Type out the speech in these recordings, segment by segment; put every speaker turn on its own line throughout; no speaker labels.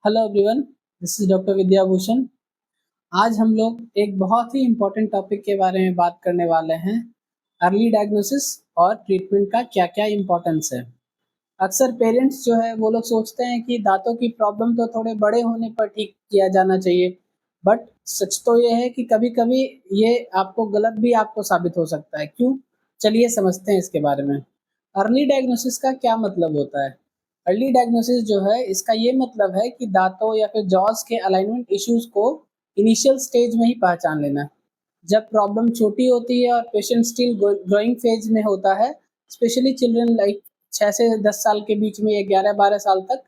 Hello everyone, this is doctor Vidyabhushan. आज हम लोग एक बहुत ही इम्पोर्टेंट टॉपिक के बारे में बात करने वाले हैं। अर्ली डायग्नोसिस और ट्रीटमेंट का क्या क्या इम्पोर्टेंस है। अक्सर पेरेंट्स जो है वो लोग सोचते हैं कि दांतों की प्रॉब्लम तो थोड़े बड़े होने पर ठीक किया जाना चाहिए, बट सच तो ये है कि कभी कभी ये आपको गलत भी आपको साबित हो सकता है। क्यों? चलिए समझते हैं इसके बारे में। अर्ली डायग्नोसिस का क्या मतलब होता है? अर्ली डायग्नोसिस जो है इसका ये मतलब है कि दांतों या फिर जॉस के अलाइनमेंट इश्यूज को इनिशियल स्टेज में ही पहचान लेना। जब प्रॉब्लम छोटी होती है और पेशेंट स्टिल ग्रोइंग फेज में होता है, स्पेशली चिल्ड्रन लाइक 6 से 10 साल के बीच में या 11-12 साल तक,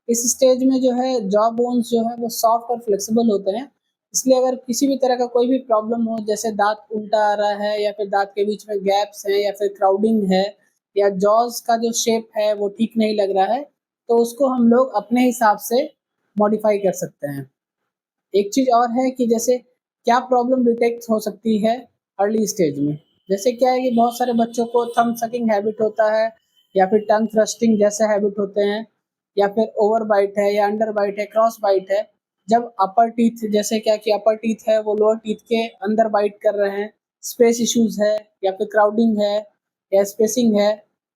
इस स्टेज में जो है जॉ बोन्स जो है वो सॉफ्ट और फ्लेक्सिबल होते हैं। इसलिए अगर किसी भी तरह का कोई भी प्रॉब्लम हो, जैसे दांत उल्टा आ रहा है या फिर दांत के बीच में गैप्स हैं या फिर क्राउडिंग है या जॉज का जो शेप है वो ठीक नहीं लग रहा है, तो उसको हम लोग अपने हिसाब से मॉडिफाई कर सकते हैं। एक चीज़ और है कि जैसे क्या प्रॉब्लम डिटेक्ट हो सकती है अर्ली स्टेज में। जैसे क्या है कि बहुत सारे बच्चों को थंब सकिंग हैबिट होता है या फिर टंग थ्रस्टिंग जैसे हैबिट होते हैं, या फिर ओवर बाइट है या अंडर बाइट है, क्रॉस बाइट है। जब अपर टीथ, जैसे क्या कि अपर टीथ है वो लोअर टीथ के अंदर बाइट कर रहे हैं, स्पेस इश्यूज है या फिर क्राउडिंग है या स्पेसिंग है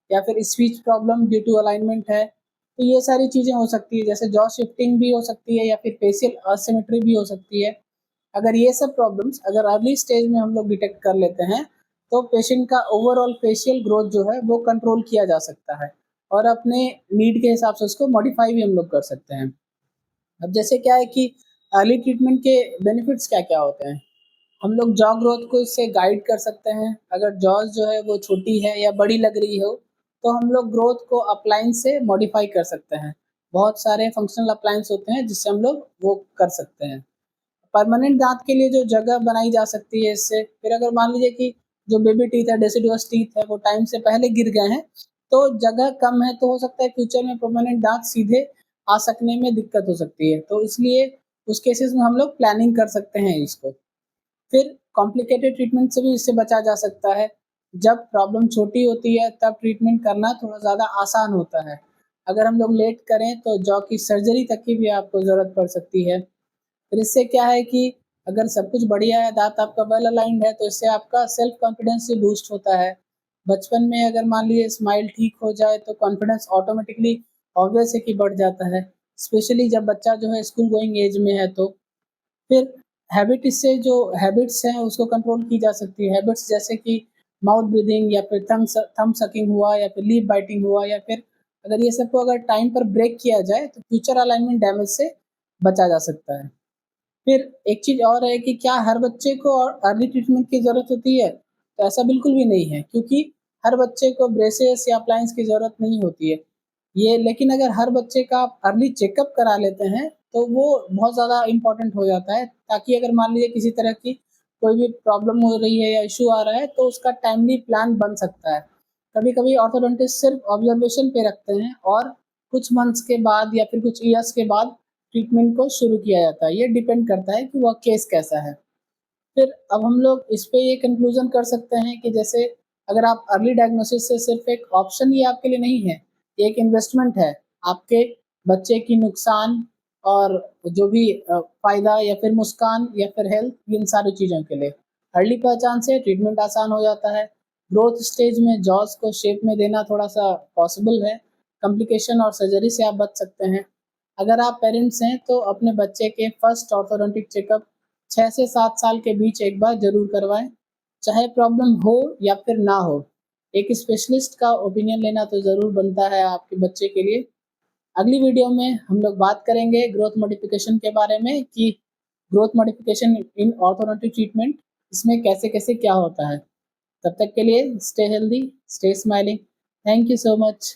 या फिर speech problem due to alignment है, तो ये सारी चीज़ें हो सकती है। जैसे जॉ शिफ्टिंग भी हो सकती है या फिर फेशियल असिमेट्री भी हो सकती है। अगर ये सब प्रॉब्लम्स अगर अर्ली स्टेज में हम लोग डिटेक्ट कर लेते हैं, तो पेशेंट का ओवरऑल फेशियल ग्रोथ जो है वो कंट्रोल किया जा सकता है और अपने नीड के हिसाब से उसको मॉडिफाई भी हम लोग कर सकते हैं। अब जैसे क्या है कि अर्ली ट्रीटमेंट के बेनिफिट्स क्या-क्या होते हैं। हम लोग जॉ ग्रोथ को इससे गाइड कर सकते हैं। अगर जॉज़ जो है वो छोटी है या बड़ी लग रही हो, तो हम लोग ग्रोथ को अप्लायंस से मॉडिफाई कर सकते हैं। बहुत सारे फंक्शनल अप्लायंस होते हैं जिससे हम लोग वो कर सकते हैं। परमानेंट दाँत के लिए जो जगह बनाई जा सकती है इससे, फिर अगर मान लीजिए कि जो बेबी टीथ है, डेसिडुअस टीथ है, वो टाइम से पहले गिर गए हैं, तो जगह कम है, तो हो सकता है फ्यूचर में परमानेंट दाँत सीधे आ सकने में दिक्कत हो सकती है। तो इसलिए उस केसेस में हम लोग प्लानिंग कर सकते हैं इसको। फिर कॉम्प्लिकेटेड ट्रीटमेंट से भी इससे बचा जा सकता है। जब प्रॉब्लम छोटी होती है तब ट्रीटमेंट करना थोड़ा ज़्यादा आसान होता है। अगर हम लोग लेट करें तो जॉ की सर्जरी तक की भी आपको ज़रूरत पड़ सकती है। फिर इससे क्या है कि अगर सब कुछ बढ़िया है, दाँत आपका वेल अलाइन्ड है, तो इससे आपका सेल्फ कॉन्फिडेंस भी बूस्ट होता है। बचपन में अगर मान लीजिए स्माइल ठीक हो जाए तो कॉन्फिडेंस ऑटोमेटिकली ऑब्वियस है कि बढ़ जाता है, स्पेशली जब बच्चा जो है स्कूल गोइंग एज में है तो। फिर हैबिट, इससे जो हैबिट्स हैं उसको कंट्रोल की जा सकती है। हैबिट्स जैसे कि माउथ ब्रीथिंग या फिर थंब सकिंग हुआ या फिर लिप बाइटिंग हुआ, या फिर अगर ये सबको अगर टाइम पर ब्रेक किया जाए तो फ्यूचर अलाइनमेंट डैमेज से बचा जा सकता है। फिर एक चीज़ और है कि क्या हर बच्चे को और अर्ली ट्रीटमेंट की ज़रूरत होती है? तो ऐसा बिल्कुल भी नहीं है, क्योंकि हर बच्चे को ब्रेसेस या अप्लायंस की ज़रूरत नहीं होती है। ये लेकिन अगर हर बच्चे का आप अर्ली चेकअप करा लेते हैं, तो वो बहुत ज़्यादा इम्पोर्टेंट हो जाता है, ताकि अगर मान लीजिए किसी तरह की कोई भी प्रॉब्लम हो रही है या इश्यू आ रहा है, तो उसका टाइमली प्लान बन सकता है। कभी-कभी ऑर्थोडोंटिस्ट सिर्फ ऑब्जर्वेशन पे रखते हैं और कुछ मंथ्स के बाद या फिर कुछ ईयर्स के बाद ट्रीटमेंट को शुरू किया जाता है। ये डिपेंड करता है कि वह केस कैसा है। फिर अब हम लोग इस पे ये कंक्लूज़न कर सकते हैं कि जैसे अगर आप अर्ली डायग्नोसिस से सिर्फ़ एक ऑप्शन ही आपके लिए नहीं है, ये एक इन्वेस्टमेंट है, आपके बच्चे की नुकसान और जो भी फ़ायदा या फिर मुस्कान या फिर हेल्थ, इन सारी चीज़ों के लिए। अर्ली पहचान से ट्रीटमेंट आसान हो जाता है। ग्रोथ स्टेज में जॉज़ को शेप में देना थोड़ा-सा पॉसिबल है। कॉम्प्लिकेशन और सर्जरी से आप बच सकते हैं। अगर आप पेरेंट्स हैं तो अपने बच्चे के फर्स्ट ऑर्थोडोंटिक चेकअप 6 से 7 साल के बीच एक बार ज़रूर करवाएँ, चाहे प्रॉब्लम हो या फिर ना हो। एक स्पेशलिस्ट का ओपिनियन लेना तो ज़रूर बनता है आपके बच्चे के लिए। अगली वीडियो में हम लोग बात करेंगे ग्रोथ मॉडिफ़िकेशन के बारे में कि ग्रोथ मॉडिफ़िकेशन इन ऑर्थोडोंटिक ट्रीटमेंट, इसमें कैसे-कैसे क्या होता है। तब तक के लिए stay healthy, stay smiling. Thank you so much.